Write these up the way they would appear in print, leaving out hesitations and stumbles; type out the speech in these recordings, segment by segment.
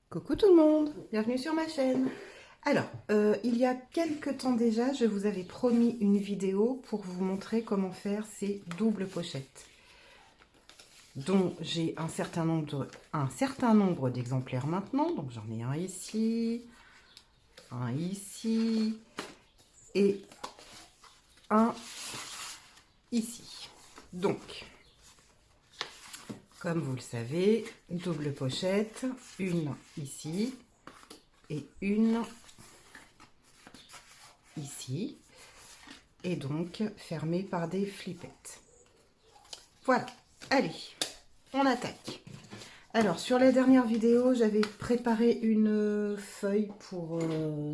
Coucou tout le monde, bienvenue sur ma chaîne. Alors, il y a quelques temps déjà, je vous avais promis une vidéo pour vous montrer comment faire ces doubles pochettes, dont j'ai un certain nombre d'exemplaires maintenant. Donc j'en ai un ici et un ici. Donc, comme vous le savez, double pochette, une ici et une ici, et donc fermée par des flippettes. Voilà, allez, on attaque. Alors, sur la dernière vidéo, j'avais préparé une feuille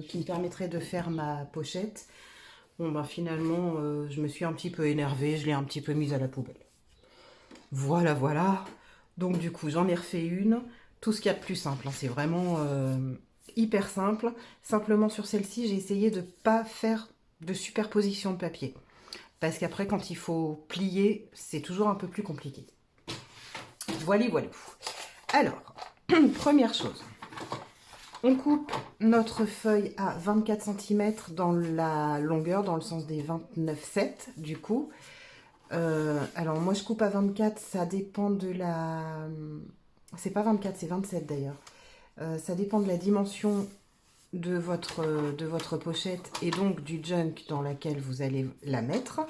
qui me permettrait de faire ma pochette. Bon, ben finalement, je me suis un petit peu énervée, je l'ai un petit peu mise à la poubelle. Voilà, voilà. Donc du coup, j'en ai refait une. Tout ce qu'il y a de plus simple, hein. C'est vraiment hyper simple. Simplement sur celle-ci, j'ai essayé de ne pas faire de superposition de papier. Parce qu'après, quand il faut plier, c'est toujours un peu plus compliqué. Voilà, voilà. Alors, première chose. On coupe notre feuille à 24 cm dans la longueur, dans le sens des 29,7 du coup. Alors moi je coupe à 24, ça dépend de la... C'est pas 24, c'est 27 d'ailleurs. Ça dépend de la dimension de votre pochette et donc du junk dans laquelle vous allez la mettre.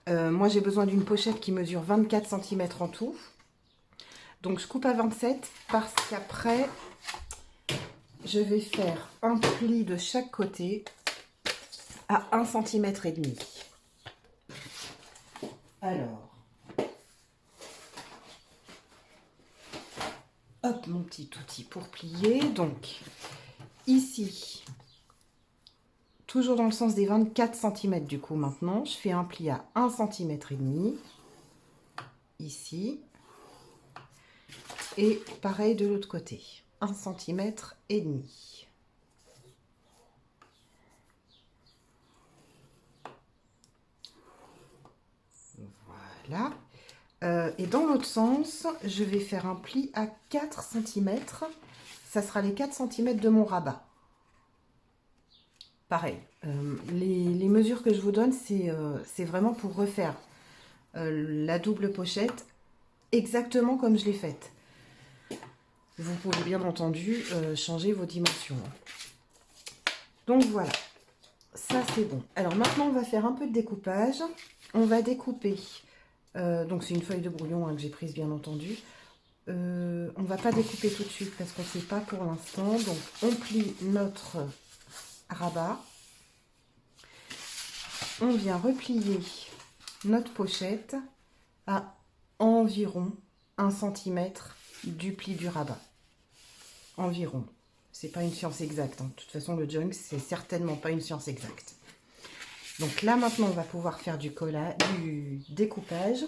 Moi j'ai besoin d'une pochette qui mesure 24 cm en tout. Donc je coupe à 27 parce qu'après je vais faire un pli de chaque côté à 1,5 cm. Alors, hop, mon petit outil pour plier. Donc, ici, toujours dans le sens des 24 cm du coup maintenant, je fais un pli à 1,5 cm. Ici. Et pareil de l'autre côté. 1,5 cm. Voilà. Et dans l'autre sens, je vais faire un pli à 4 cm. Ça sera les 4 cm de mon rabat. Pareil, les mesures que je vous donne, c'est vraiment pour refaire la double pochette exactement comme je l'ai faite. Vous pouvez bien entendu changer vos dimensions. Donc voilà, ça c'est bon. Alors maintenant, on va faire un peu de découpage. On va découper, donc c'est une feuille de brouillon que j'ai prise bien entendu. On ne va pas découper tout de suite parce qu'on ne sait pas pour l'instant. Donc on plie notre rabat. On vient replier notre pochette à environ 1 cm du pli du rabat. Environ. C'est pas une science exacte, hein. De toute façon, le junk, c'est certainement pas une science exacte. Donc là, maintenant, on va pouvoir faire du découpage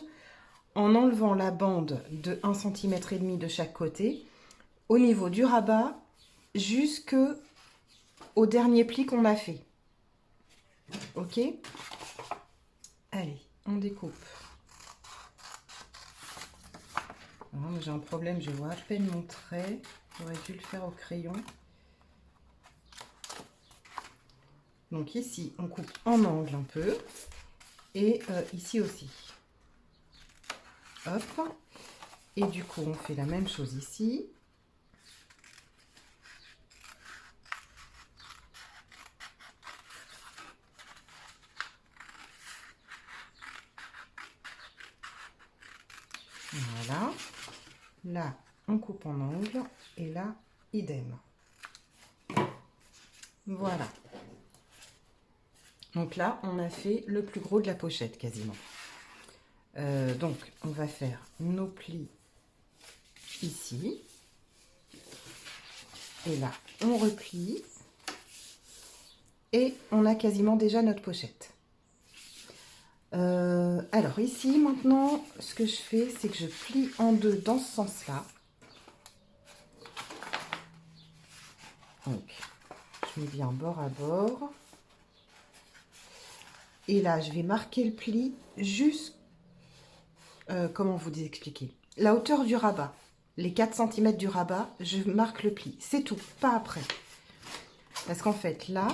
en enlevant la bande de 1,5 cm de chaque côté au niveau du rabat jusqu'au dernier pli qu'on a fait. Ok? Allez, on découpe. J'ai un problème, je vois à peine mon trait. J'aurais dû le faire au crayon. Donc ici, on coupe en angle un peu. Et ici aussi. Hop. Et du coup, on fait la même chose ici. Voilà. Là, on coupe en angle. Et là, idem. Voilà. Donc là, on a fait le plus gros de la pochette quasiment. Donc, on va faire nos plis ici. Et là, on replie. Et on a quasiment déjà notre pochette. Alors ici, maintenant, ce que je fais, c'est que je plie en deux dans ce sens-là. Donc, je mets bien bord à bord. Et là, je vais marquer le pli juste, comment vous expliquer, la hauteur du rabat. les 4 cm du rabat, je marque le pli. C'est tout, pas après. Parce qu'en fait, là,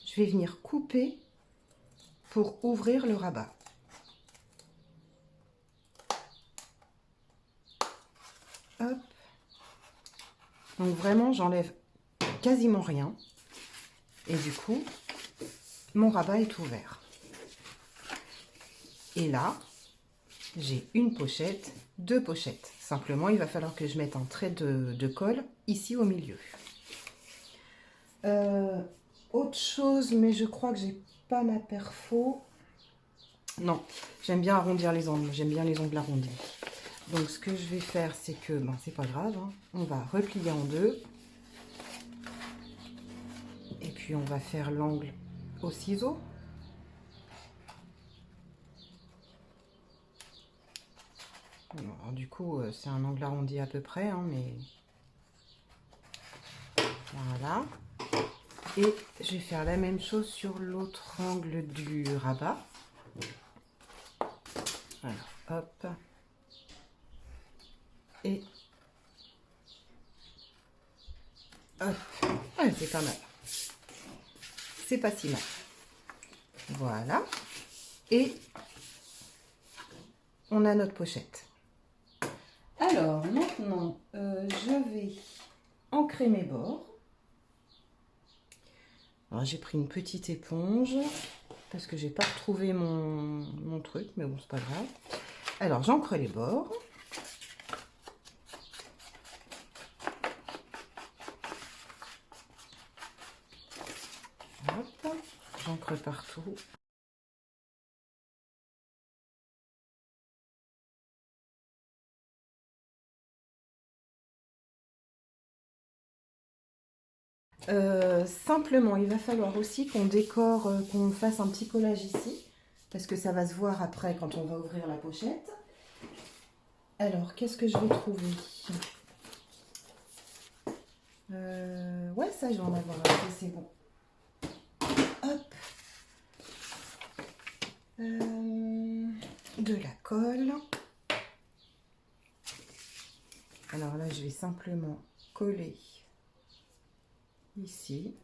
je vais venir couper pour ouvrir le rabat. Hop. Donc vraiment, j'enlève quasiment rien. Et du coup, mon rabat est ouvert. Et là, j'ai une pochette, 2 pochettes. Simplement, il va falloir que je mette un trait de colle ici au milieu. Autre chose, mais je crois que j'ai pas ma perfo. Non, j'aime bien arrondir les ongles. J'aime bien les ongles arrondis. Donc, ce que je vais faire, c'est que, ben, c'est pas grave, hein, on va replier en deux. Et puis, on va faire l'angle au ciseau. Alors, du coup, c'est un angle arrondi à peu près, hein, mais voilà. Et je vais faire la même chose sur l'autre angle du rabat. Alors, hop. Et hop. Ah, c'est pas mal. C'est pas si mal. Voilà. Et on a notre pochette. Alors, maintenant, je vais ancrer mes bords. Alors, j'ai pris une petite éponge parce que j'ai pas retrouvé mon truc, mais bon, c'est pas grave. Alors, j'ancre les bords. Hop, j'ancre partout. Simplement, il va falloir aussi qu'on décore, qu'on fasse un petit collage ici, parce que ça va se voir après quand on va ouvrir la pochette. Alors, qu'est-ce que je vais trouver? Ouais, ça, je vais en avoir un, c'est bon. Hop. De la colle. Alors là, je vais simplement coller ici.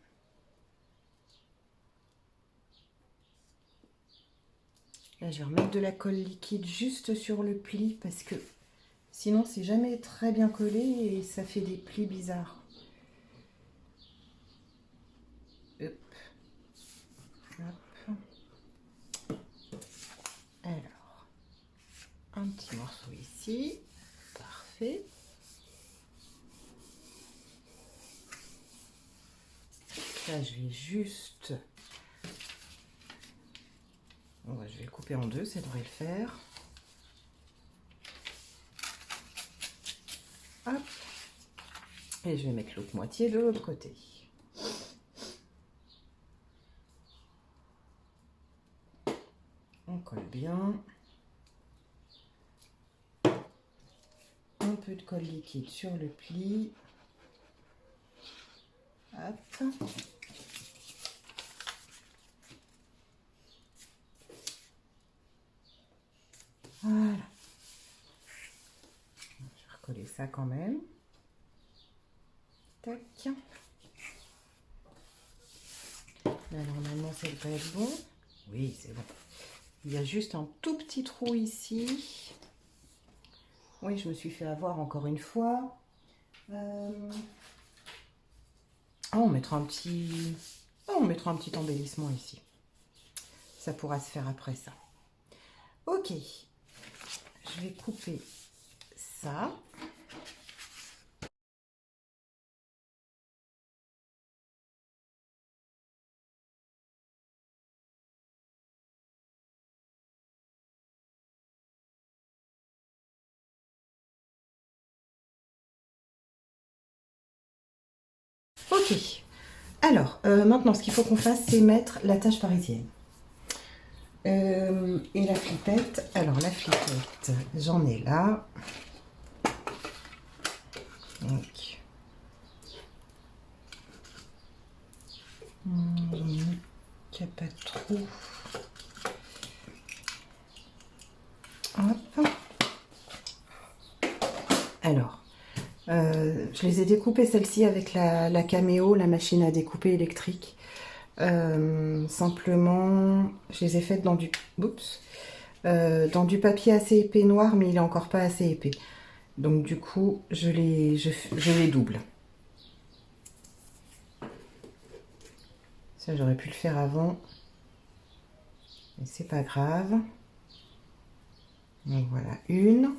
Là, je vais remettre de la colle liquide juste sur le pli parce que sinon, c'est jamais très bien collé et ça fait des plis bizarres. Hop. Hop. Alors, un petit morceau ici. Parfait. Là, je vais juste... Ouais, je vais le couper en deux, ça devrait le faire. Hop. Et je vais mettre l'autre moitié de l'autre côté. On colle bien. Un peu de colle liquide sur le pli. Hop. Voilà. Je vais recoller ça quand même. Tac. Là, normalement, ça devrait être bon. Oui, c'est bon. Il y a juste un tout petit trou ici. Oui, je me suis fait avoir encore une fois. On mettra un petit... on mettra un petit embellissement ici. Ça pourra se faire après ça. Ok. Je vais couper ça. Ok. Alors, maintenant, ce qu'il faut qu'on fasse, c'est mettre la tâche parisienne. Et la flippette. Alors, la flippette, j'en ai là. Donc, il n'y a pas de trou. Hop. Alors, Je les ai découpées celles-ci avec la Cameo, la machine à découper électrique. Simplement, je les ai faites dans du papier assez épais noir, mais il est encore pas assez épais. Donc du coup, je les double. Ça, j'aurais pu le faire avant, mais c'est pas grave. Donc voilà, une.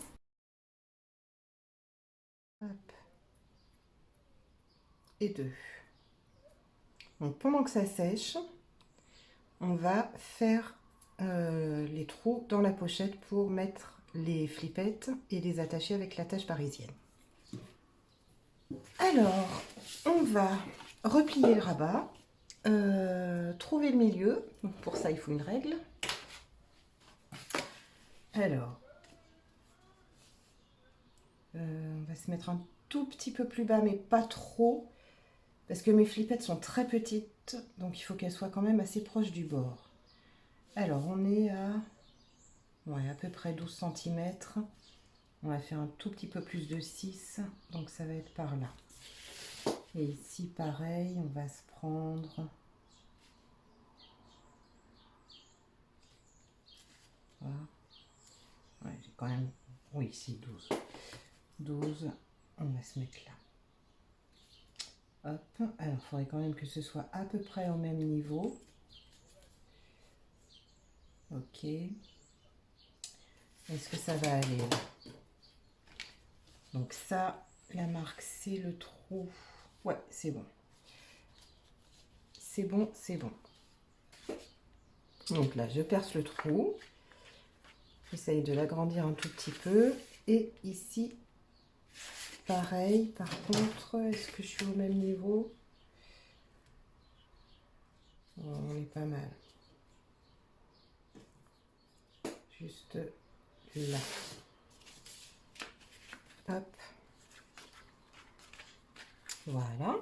Hop. Et deux. Donc pendant que ça sèche, on va faire les trous dans la pochette pour mettre les flippettes et les attacher avec l'attache parisienne. Alors, on va replier le rabat, trouver le milieu. Donc pour ça, il faut une règle. Alors, on va se mettre un tout petit peu plus bas, mais pas trop, parce que mes flippettes sont très petites, donc il faut qu'elles soient quand même assez proches du bord. Alors, on est à peu près 12 cm. On va faire un tout petit peu plus de 6, donc ça va être par là. Et ici, pareil, on va se prendre... Voilà. Ouais, j'ai quand même... Oui, ici, 12. 12, on va se mettre là. Hop, alors il faudrait quand même que ce soit à peu près au même niveau. Ok. Est-ce que ça va aller là? Donc ça, la marque, c'est le trou. Ouais, c'est bon. C'est bon, c'est bon. Donc là, je perce le trou. J'essaye de l'agrandir un tout petit peu. Et ici, pareil. Par contre, est-ce que je suis au même niveau? On est pas mal. Juste là. Hop. Voilà.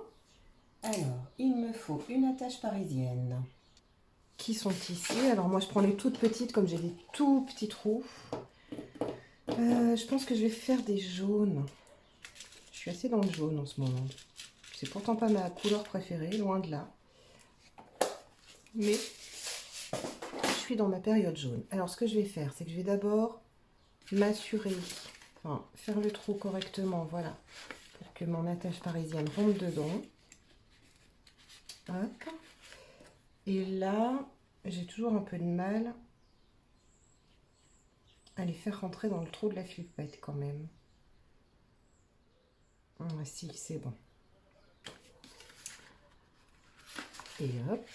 Alors, il me faut une attache parisienne. Qui sont ici. Alors moi, je prends les toutes petites, comme j'ai des tout petits trous. Je pense que je vais faire des jaunes. Je suis assez dans le jaune en ce moment. C'est pourtant pas ma couleur préférée, loin de là. Mais je suis dans ma période jaune. Alors, ce que je vais faire, c'est que je vais d'abord m'assurer, enfin, faire le trou correctement, voilà, pour que mon attache parisienne rentre dedans. Hop. Et là, j'ai toujours un peu de mal à les faire rentrer dans le trou de la flippette quand même. Ah, si, c'est bon. Et hop.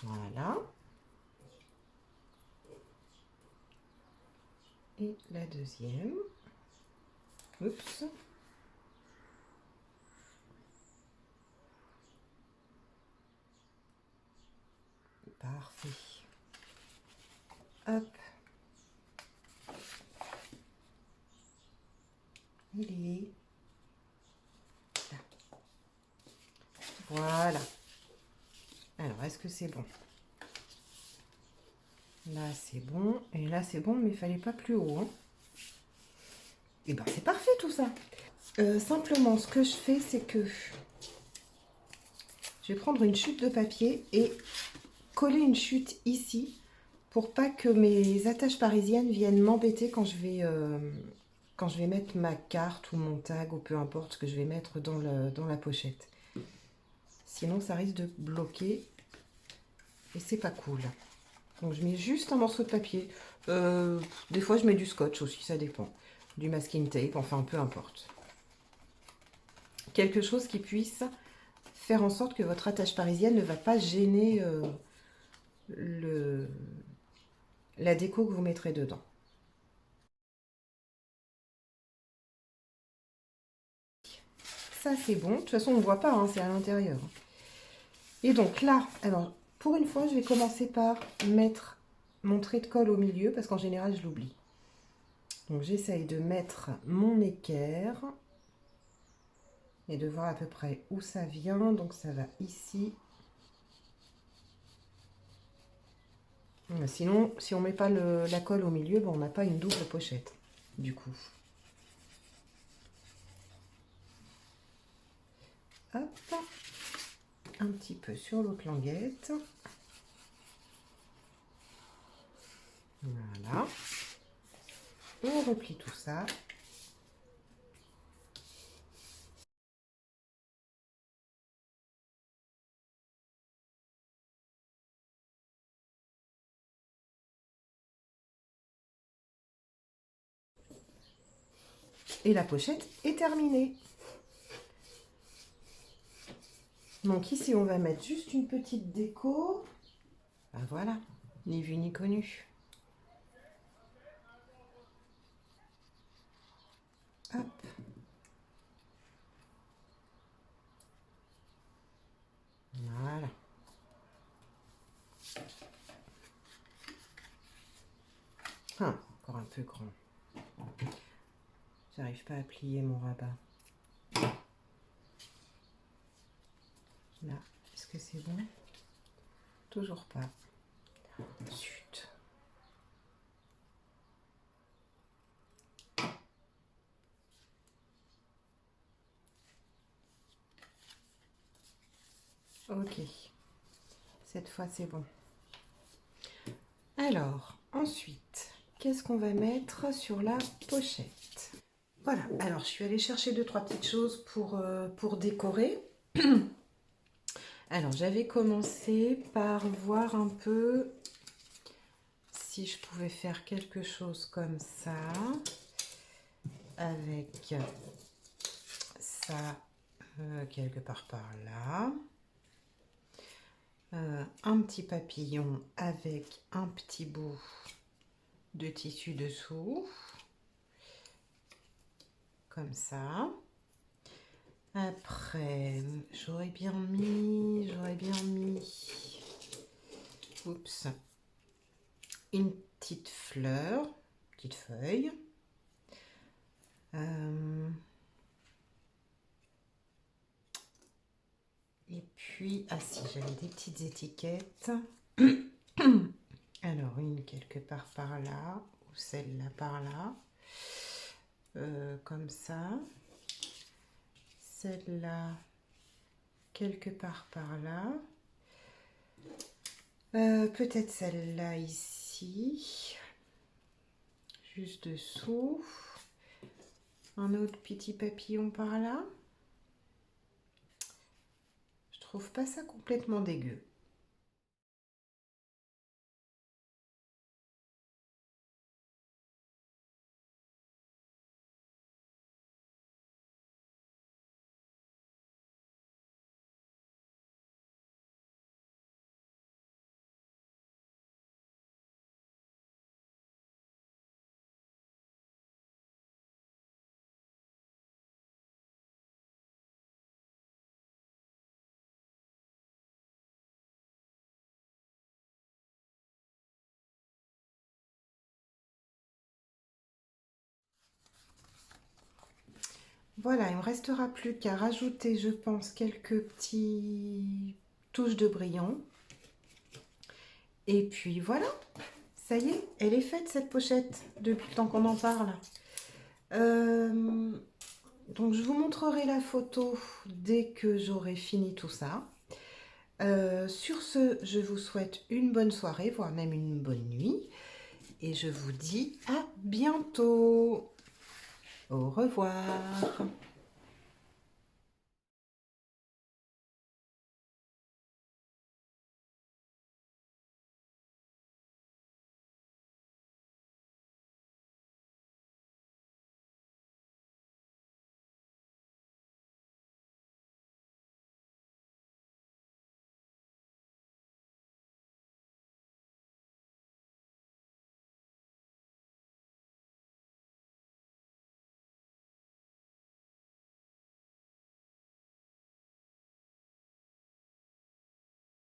Voilà. Et la deuxième. Oups. Parfait. Hop. Il est là. Voilà. Alors, est-ce que c'est bon? Là, c'est bon. Et là, c'est bon, mais il fallait pas plus haut. Hein. Et ben, c'est parfait tout ça. Simplement, ce que je fais, c'est que je vais prendre une chute de papier et coller une chute ici pour pas que mes attaches parisiennes viennent m'embêter quand je vais mettre ma carte ou mon tag ou peu importe ce que je vais mettre dans la pochette. Sinon, ça risque de bloquer et c'est pas cool. Donc, je mets juste un morceau de papier. Des fois, je mets du scotch aussi, ça dépend. Du masking tape, enfin, peu importe. Quelque chose qui puisse faire en sorte que votre attache parisienne ne va pas gêner la déco que vous mettrez dedans. Ça, c'est bon. De toute façon, on ne voit pas, hein, c'est à l'intérieur. Et donc là, alors, pour une fois, je vais commencer par mettre mon trait de colle au milieu, parce qu'en général, je l'oublie. Donc, j'essaye de mettre mon équerre et de voir à peu près où ça vient. Donc, ça va ici. Sinon, si on met pas la colle au milieu, ben, on n'a pas une double pochette, du coup. Hop, un petit peu sur l'autre languette. Voilà. On replie tout ça. Et la pochette est terminée. Donc ici, on va mettre juste une petite déco. Ben voilà, ni vu ni connu. Hop. Voilà. Ah, encore un peu grand. J'arrive pas à plier mon rabat. Là, est-ce que c'est bon? Toujours pas. Zut. Ok. Cette fois, c'est bon. Alors, ensuite, qu'est-ce qu'on va mettre sur la pochette? Voilà. Alors, je suis allée chercher 2-3 petites choses pour décorer. Alors, j'avais commencé par voir un peu si je pouvais faire quelque chose comme ça, avec ça quelque part par là, un petit papillon avec un petit bout de tissu dessous, comme ça. Après, j'aurais bien mis, oups, une petite fleur, petite feuille. Et puis, ah si, j'avais des petites étiquettes. Alors, une quelque part par là, ou celle-là par là. Comme ça. Celle-là, quelque part par là. Peut-être celle-là ici. Juste dessous. Un autre petit papillon par là. Je trouve pas ça complètement dégueu. Voilà, il me restera plus qu'à rajouter, je pense, quelques petits touches de brillant. Et puis voilà, ça y est, elle est faite cette pochette depuis le temps qu'on en parle. Donc je vous montrerai la photo dès que j'aurai fini tout ça. Sur ce, je vous souhaite une bonne soirée, voire même une bonne nuit. Et je vous dis à bientôt. Au revoir.